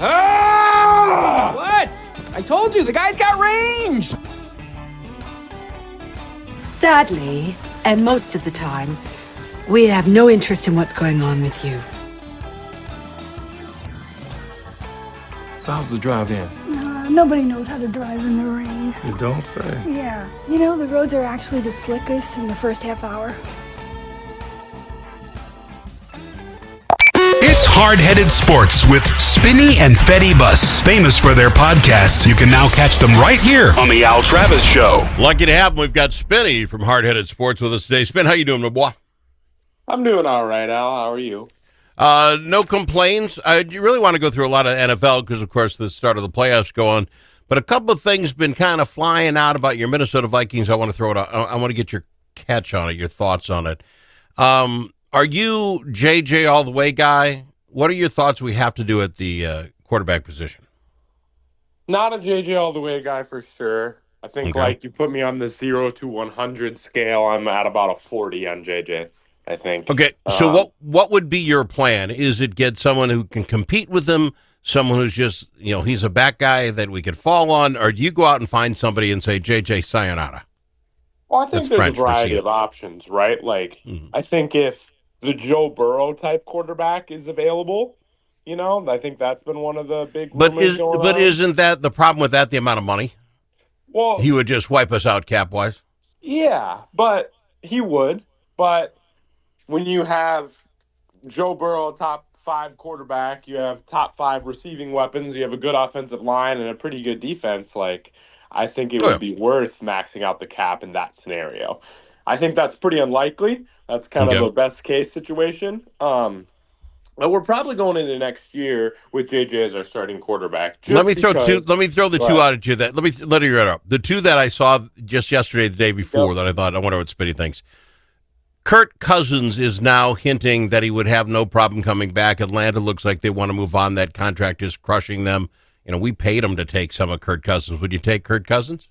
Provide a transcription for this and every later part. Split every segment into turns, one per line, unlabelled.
Ah! What? I told you, the guy's got range!
Sadly, and most of the time, we have no interest in what's going on with you.
So how's the drive in?
Nobody knows how to drive in the rain.
You don't say.
Yeah. You know, the roads are actually the slickest in the first half hour.
It's Hard-Headed Sports with Spinny and Fetty Bus. Famous for their podcasts, you can now catch them right here on the Al Travis Show.
Lucky to have him. We've got Spinny from Hard-Headed Sports with us today. Spin, how you doing, my boy?
I'm doing all right, Al. How are you?
No complaints. You really want to go through a lot of NFL because, of course, the start of the playoffs go on. But a couple of things been kind of flying out about your Minnesota Vikings. I want to throw it out. I want to get your catch on it, your thoughts on it. Are you JJ all the way guy? What are your thoughts we have to do at the quarterback position?
Not a JJ all the way guy for sure. I think like you put me on the 0 to 100 scale, I'm at about a 40 on JJ. I think.
Okay, so what would be your plan? Is it get someone who can compete with him, someone who's just, he's a back guy that we could fall on, or do you go out and find somebody and say, JJ, sayonara?
Well, I think there's a variety of options, right? Like, I think if the Joe Burrow type quarterback is available, I think that's been one of the big rumors going on.
But isn't that the problem with that, the amount of money?
Well,
he would just wipe us out cap-wise?
Yeah, but he would. But when you have Joe Burrow, top 5 quarterback, you have top 5 receiving weapons, you have a good offensive line and a pretty good defense, I think it would be worth maxing out the cap in that scenario. I think that's pretty unlikely. That's kind of a best case situation. But we're probably going into next year with JJ as our starting quarterback.
Let me throw the two out at you. Let you read up. The two that I saw just yesterday, the day before, that I thought, I wonder what Spitty thinks. Kirk Cousins is now hinting that he would have no problem coming back. Atlanta looks like they want to move on. That contract is crushing them. We paid him to take some of Kirk Cousins. Would you take Kirk Cousins?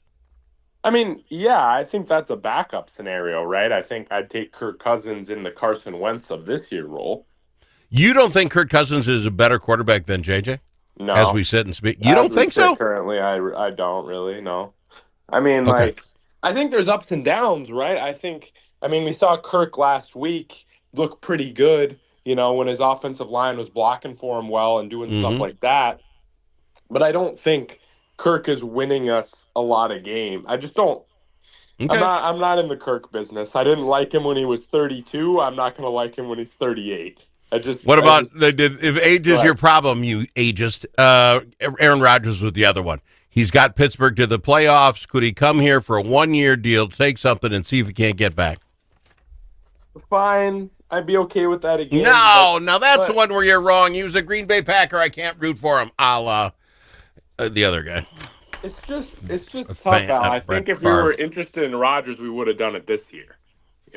I mean, yeah, I think that's a backup scenario, right? I think I'd take Kirk Cousins in the Carson Wentz of this year role.
You don't think Kirk Cousins is a better quarterback than JJ?
No.
As we sit and speak. You don't think so?
Currently, I don't really, no. I mean, I think there's ups and downs, right? We saw Kirk last week look pretty good, when his offensive line was blocking for him well and doing stuff like that. But I don't think Kirk is winning us a lot of games. I just don't. Okay. I'm not in the Kirk business. I didn't like him when he was 32. I'm not going to like him when he's 38.
If age is your problem, you ageist? Aaron Rodgers was the other one. He's got Pittsburgh to the playoffs. Could he come here for a 1-year deal, take something, and see if he can't get back?
Fine. I'd be okay with that again.
No, that's the one where you're wrong. He was a Green Bay Packer. I can't root for him, a la the other guy.
It's just tough. I think if we were interested in Rodgers, we would have done it this year.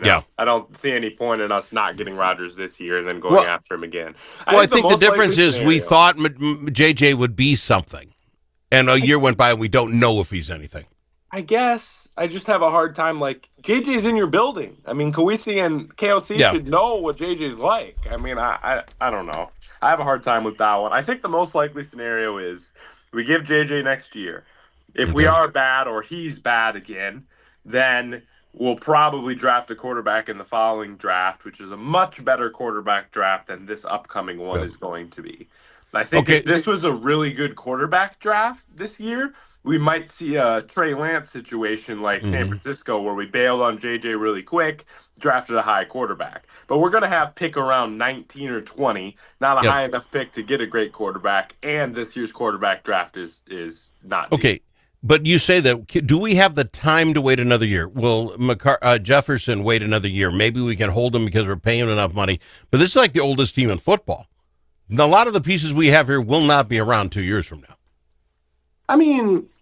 Yeah.
I don't see any point in us not getting Rodgers this year and then going after him again.
I think the difference is we thought JJ would be something, and a year went by and we don't know if he's anything.
I guess I just have a hard time. JJ's in your building. Kawisi and KOC should know what JJ's like. I don't know. I have a hard time with that one. I think the most likely scenario is we give JJ next year. If we are bad or he's bad again, then we'll probably draft a quarterback in the following draft, which is a much better quarterback draft than this upcoming one is going to be. I think if this was a really good quarterback draft this year, we might see a Trey Lance situation like San Francisco where we bailed on JJ really quick, drafted a high quarterback. But we're going to have pick around 19 or 20, not a high enough pick to get a great quarterback, and this year's quarterback draft is not deep.
Okay, but you say that, do we have the time to wait another year? Will Jefferson wait another year? Maybe we can hold him because we're paying him enough money. But this is like the oldest team in football. A lot of the pieces we have here will not be around 2 years from now.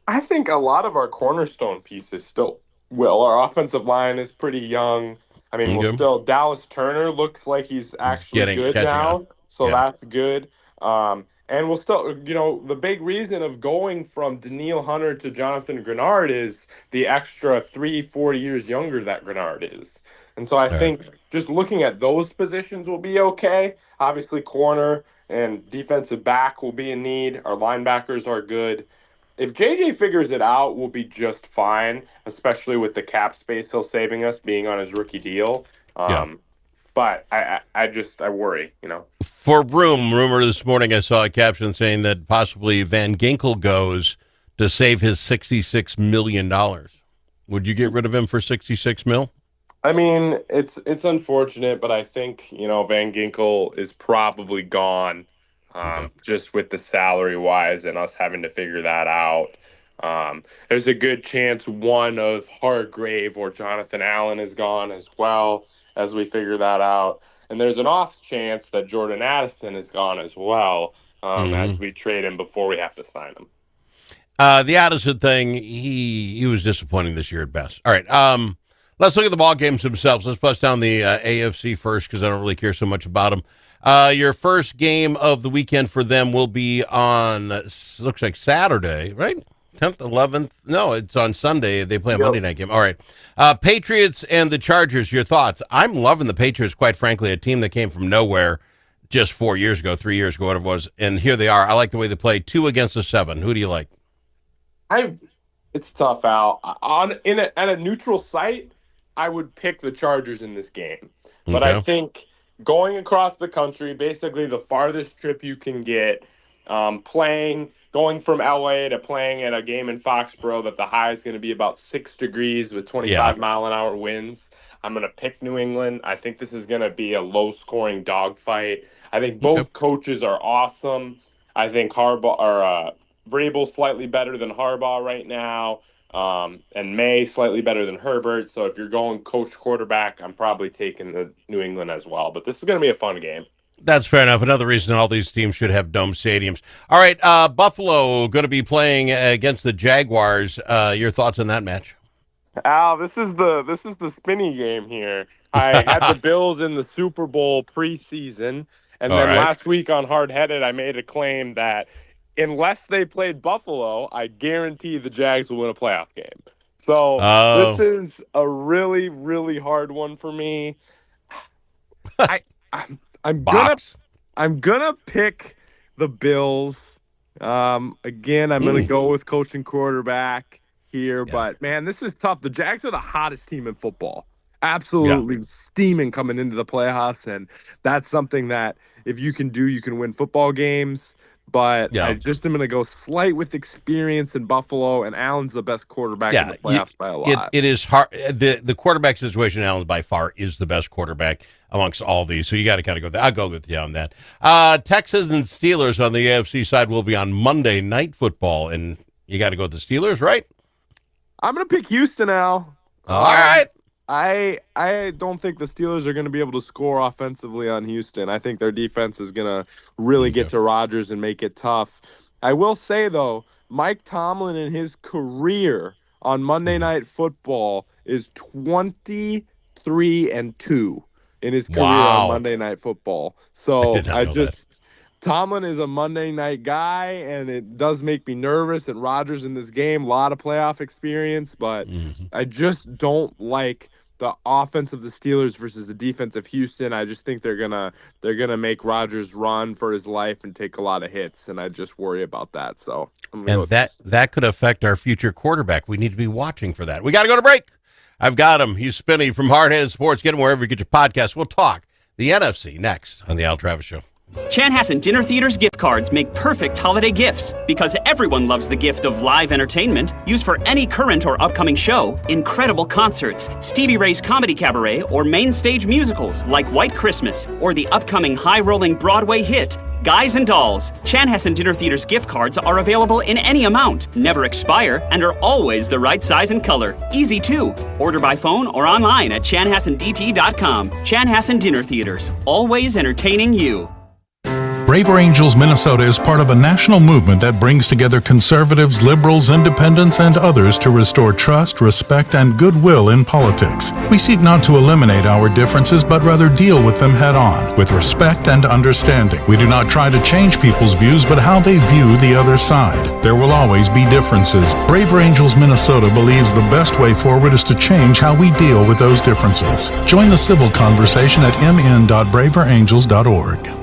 I think a lot of our cornerstone pieces still will. Our offensive line is pretty young. Dallas Turner looks like he's actually good now, so that's good. And we'll still, the big reason of going from Daniil Hunter to Jonathan Grenard is the extra 3-4 years younger that Grenard is. And so I think just looking at those positions will be okay. Obviously, corner and defensive back will be in need. Our linebackers are good. If JJ figures it out, we'll be just fine, especially with the cap space he'll saving us being on his rookie deal. But I worry,
For rumor this morning, I saw a caption saying that possibly Van Ginkel goes to save his $66 million. Would you get rid of him for $66 million?
I mean, it's unfortunate, but I think, Van Ginkel is probably gone, just with the salary wise and us having to figure that out. There's a good chance one of Hargrave or Jonathan Allen is gone as well as we figure that out. And there's an off chance that Jordan Addison is gone as well, as we trade him before we have to sign him.
The Addison thing, he was disappointing this year at best. All right, let's look at the ball games themselves. Let's bust down the AFC first because I don't really care so much about them. Your first game of the weekend for them will be on, looks like Saturday, right? 10th, 11th? No, it's on Sunday. They play a Monday night game. All right. Patriots and the Chargers, your thoughts? I'm loving the Patriots, quite frankly, a team that came from nowhere just 4 years ago, 3 years ago, whatever it was, and here they are. I like the way they play 2 against a 7. Who do you like?
It's tough, Al. At a neutral site, I would pick the Chargers in this game. But I think going across the country, basically the farthest trip you can get, going from LA to playing at a game in Foxborough that the high is going to be about 6 degrees with 25-mile-an-hour winds. I'm going to pick New England. I think this is going to be a low-scoring dogfight. I think both coaches are awesome. I think Vrabel's slightly better than Harbaugh right now, and May slightly better than Herbert. So if you're going coach quarterback, I'm probably taking the New England as well. But this is going to be a fun game.
That's fair enough. Another reason all these teams should have dome stadiums. All right, Buffalo going to be playing against the Jaguars. Your thoughts on that match?
Al, this is the Spinny game here. I had the Bills in the Super Bowl preseason, and then last week on Hard Headed, I made a claim that unless they played Buffalo, I guarantee the Jags will win a playoff game. So this is a really, really hard one for me. I'm gonna pick the Bills. Again, I'm gonna go with coach and quarterback here, but man, this is tough. The Jags are the hottest team in football. Absolutely steaming coming into the playoffs, and that's something that if you can do, you can win football games. But I just am going to go slight with experience in Buffalo, and Allen's the best quarterback in the playoffs by a lot.
It is hard. The quarterback situation, Allen by far is the best quarterback amongst all these. So you got to kind of go there. I'll go with you on that. Texans and Steelers on the AFC side will be on Monday Night Football, and you got to go with the Steelers, right?
I'm going to pick Houston, Al.
All right.
I don't think the Steelers are going to be able to score offensively on Houston. I think their defense is going to really get to Rodgers and make it tough. I will say, though, Mike Tomlin in his career on Monday Night Football is 23-2 in his career on Monday Night Football. So Tomlin is a Monday night guy, and it does make me nervous. And Rodgers in this game, a lot of playoff experience, but I just don't like the offense of the Steelers versus the defense of Houston. I just think they're gonna make Rodgers run for his life and take a lot of hits, and I just worry about that. So
that could affect our future quarterback. We need to be watching for that. We got to go to break. I've got him. He's Spinny from Hard Headed Sports. Get him wherever you get your podcast. We'll talk the NFC next on the Al Travis Show.
Chanhassen Dinner Theater's gift cards make perfect holiday gifts because everyone loves the gift of live entertainment used for any current or upcoming show, incredible concerts, Stevie Ray's Comedy Cabaret, or main stage musicals like White Christmas, or the upcoming high-rolling Broadway hit, Guys and Dolls. Chanhassen Dinner Theater's gift cards are available in any amount, never expire, and are always the right size and color. Easy too. Order by phone or online at chanhassendt.com. Chanhassen Dinner Theaters, always entertaining you.
Braver Angels Minnesota is part of a national movement that brings together conservatives, liberals, independents, and others to restore trust, respect, and goodwill in politics. We seek not to eliminate our differences, but rather deal with them head on, with respect and understanding. We do not try to change people's views, but how they view the other side. There will always be differences. Braver Angels Minnesota believes the best way forward is to change how we deal with those differences. Join the civil conversation at mn.braverangels.org.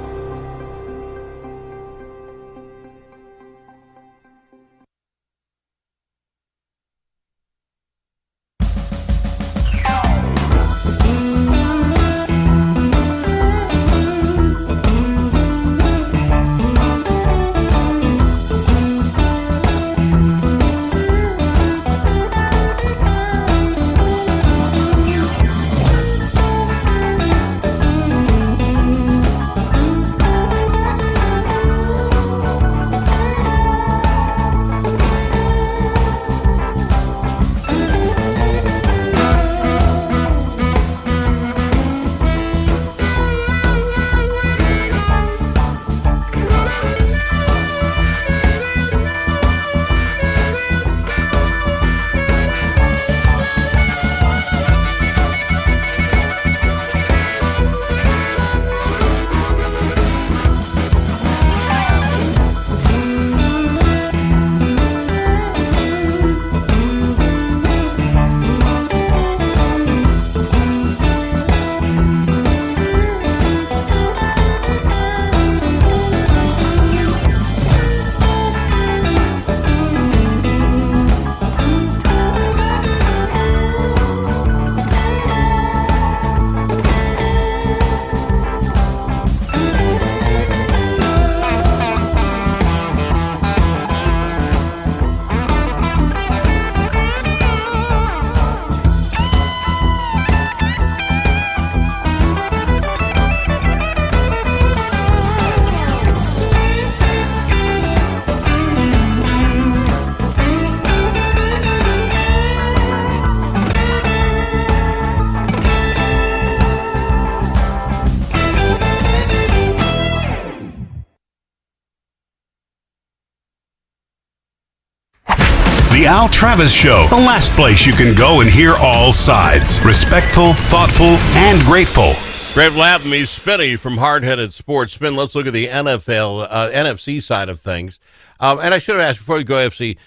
The Al Travis Show, the last place you can go and hear all sides. Respectful, thoughtful, and grateful.
Great for having me, Spinny from Hardheaded Sports. Spin, let's look at the NFC side of things. And I should have asked before we go AFC,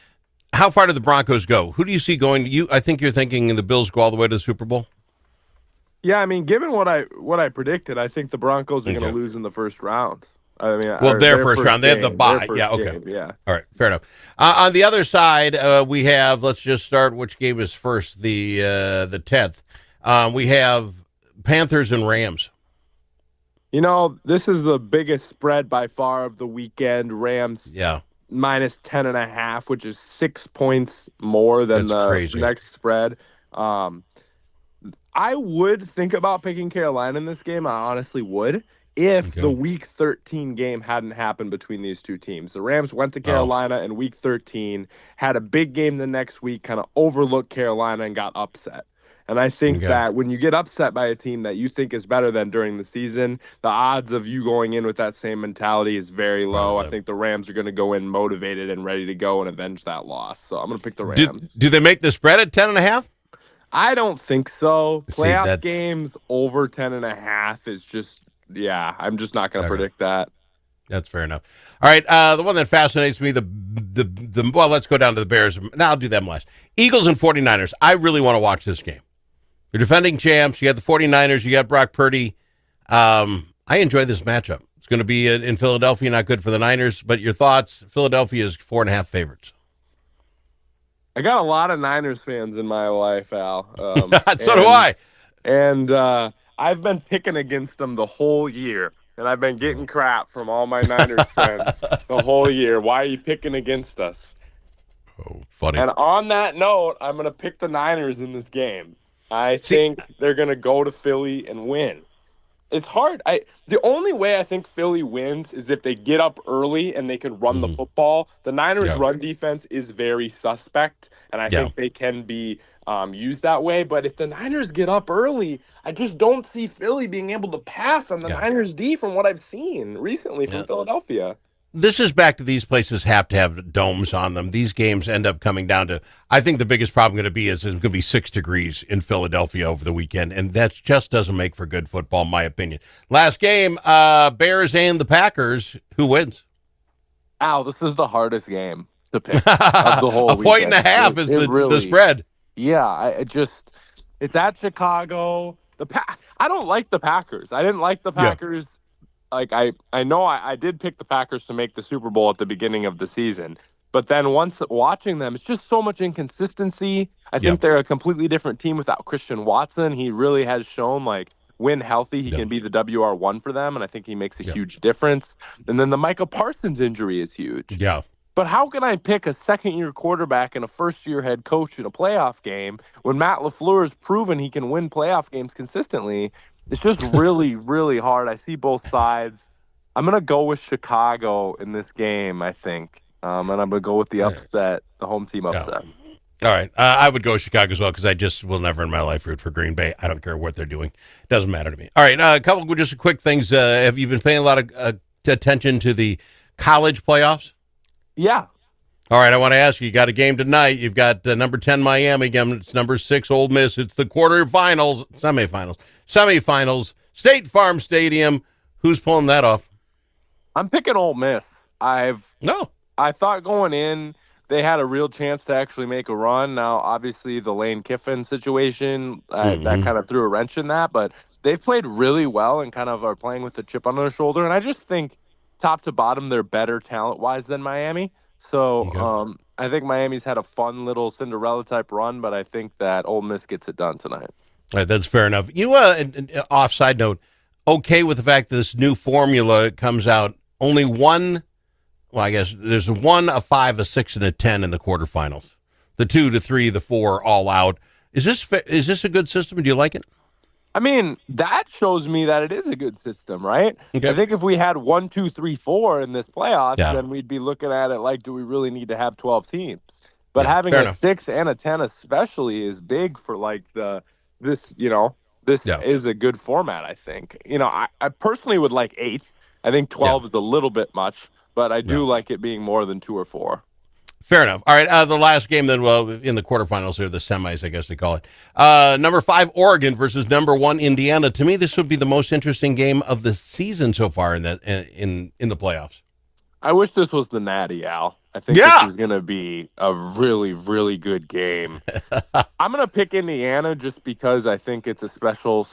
how far did the Broncos go? Who do you see going? I think you're thinking the Bills go all the way to the Super Bowl?
Yeah, I mean, given what I predicted, I think the Broncos are going to lose in the first round. I mean,
their first round. They have the bye. Yeah, okay.
Game, yeah.
All right, fair enough. On the other side, we have, let's just start, which game is first? The 10th. We have Panthers and Rams.
You know, this is the biggest spread by far of the weekend. Rams minus 10.5, which is 6 points more than
crazy.
Next spread. I would think about picking Carolina in this game. I honestly would. If the Week 13 game hadn't happened between these two teams. The Rams went to Carolina in Week 13, had a big game the next week, kind of overlooked Carolina and got upset. And I think that when you get upset by a team that you think is better than during the season, the odds of you going in with that same mentality is very low. I think the Rams are going to go in motivated and ready to go and avenge that loss. So I'm going to pick the Rams.
Do they make the spread at 10.5?
I don't think so. Playoff games over 10.5 is just... Yeah, I'm just not going to predict that.
That's fair enough. All right, the one that fascinates me, well, let's go down to the Bears. Now I'll do them last. Eagles and 49ers. I really want to watch this game. You're defending champs. You got the 49ers. You got Brock Purdy. I enjoy this matchup. It's going to be in Philadelphia, not good for the Niners. But your thoughts? Philadelphia is 4.5 favorites.
I got a lot of Niners fans in my life, Al.
So do I.
And I've been picking against them the whole year, and I've been getting crap from all my Niners friends the whole year. Why are you picking against us?
Oh, funny.
And on that note, I'm going to pick the Niners in this game. I think they're going to go to Philly and win. It's hard. The only way I think Philly wins is if they get up early and they can run the football. The Niners' run defense is very suspect, and I think they can be used that way. But if the Niners get up early, I just don't see Philly being able to pass on the Niners' D from what I've seen recently from Philadelphia.
This is back to these places have to have domes on them. These games end up coming down to, I think the biggest problem going to be is it's going to be 6 degrees in Philadelphia over the weekend, and that just doesn't make for good football, in my opinion. Last game, Bears and the Packers. Who wins?
Al, this is the hardest game to pick of the whole
weekend. 1.5 is the spread.
Yeah, it's at Chicago. I don't like the Packers. I didn't like the Packers. Like I know I did pick the Packers to make the Super Bowl at the beginning of the season, but then once watching them, it's just so much inconsistency. I think they're a completely different team without Christian Watson. He really has shown, like, when healthy, he can be the WR1 for them, and I think he makes a huge difference. And then the Micah Parsons injury is huge.
Yeah.
But how can I pick a second-year quarterback and a first-year head coach in a playoff game when Matt LaFleur has proven he can win playoff games consistently? It's just really, really hard. I see both sides. I'm going to go with Chicago in this game, I think. And I'm going to go with the upset, the home team upset.
All right. I would go Chicago as well because I just will never in my life root for Green Bay. I don't care what they're doing. It doesn't matter to me. All right. A couple just quick things. Have you been paying a lot of attention to the college playoffs?
Yeah.
All right. I want to ask you, you got a game tonight. You've got number 10 Miami again. It's number 6 Ole Miss. It's the semifinals, State Farm Stadium. Who's pulling that off?
I'm picking Ole Miss. I thought going in they had a real chance to actually make a run. Now, obviously, the Lane Kiffin situation, that kind of threw a wrench in that, but they've played really well and kind of are playing with the chip on their shoulder. And I just think top to bottom, they're better talent-wise than Miami. So I think Miami's had a fun little Cinderella-type run, but I think that Ole Miss gets it done tonight.
All right, that's fair enough. You, off side note, okay with the fact that this new formula comes out, only one, well, I guess there's a 1, a 5, a 6, and a 10 in the quarterfinals. The 2, the 3, the 4, all out. Is this a good system? Do you like it?
I mean, that shows me that it is a good system, right? Okay. I think if we had 1, 2, 3, 4 in this playoffs, then we'd be looking at it like, do we really need to have 12 teams? But having a 6 and a 10 especially is big for like this is a good format, I think. I personally would like 8. I think 12 is a little bit much, but I do like it being more than 2 or 4.
Fair enough. All right, the last game then, well, in the quarterfinals or the semis, I guess they call it. Number 5, Oregon versus number 1, Indiana. To me, this would be the most interesting game of the season so far in the playoffs.
I wish this was the Natty, Al. I think this is going to be a really, really good game. I'm going to pick Indiana just because I think it's a special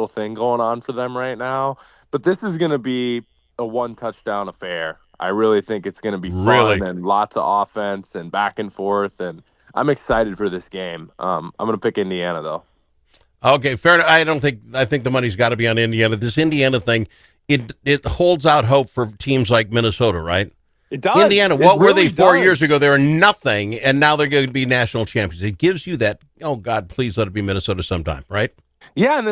thing going on for them right now. But this is going to be a one-touchdown affair. I really think it's going to be fun and lots of offense and back and forth. And I'm excited for this game. I'm going to pick Indiana, though.
Okay, fair enough. I think the money's got to be on Indiana. This Indiana thing, it holds out hope for teams like Minnesota, right?
It does.
Indiana, what were they 4 years ago? They were nothing, and now they're going to be national champions. It gives you that, oh, God, please let it be Minnesota sometime, right?
Yeah, and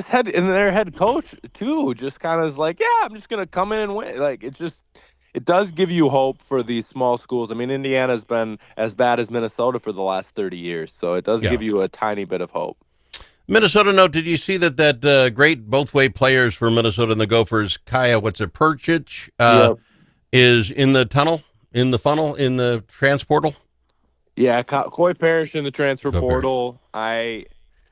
their head coach, too, just kind of is like, yeah, I'm just going to come in and win. Like, it does give you hope for these small schools. I mean, Indiana's been as bad as Minnesota for the last 30 years, so it does give you a tiny bit of hope.
Minnesota note, did you see that great both-way players for Minnesota and the Gophers, Kaya, Perchich, is in the funnel, in the transportal? Yeah,
Coy Parrish in the transfer portal. I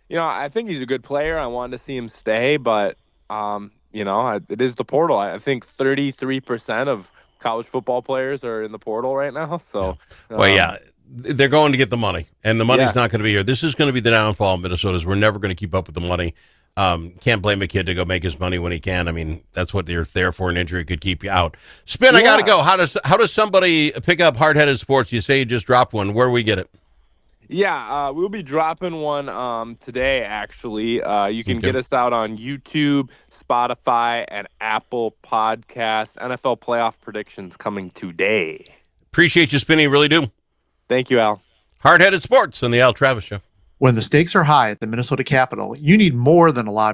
think he's a good player. I wanted to see him stay, but, it is the portal. I think 33% of college football players are in the portal right now. So,
they're going to get the money, and the money's not going to be here. This is going to be the downfall of Minnesota's. We're never going to keep up with the money. Can't blame a kid to go make his money when he can. I mean, that's what they're there for. An injury could keep you out. Spin, I got to go. How does somebody pick up Hard Headed Sports? You say you just dropped one. Where do we get it?
Yeah, we'll be dropping one today, actually. You can get us out on YouTube, Spotify, and Apple Podcasts. NFL playoff predictions coming today.
Appreciate you, Spinny. Really do.
Thank you, Al.
Hard Headed Sports on the Al Travis Show.
When the stakes are high at the Minnesota Capitol, you need more than a live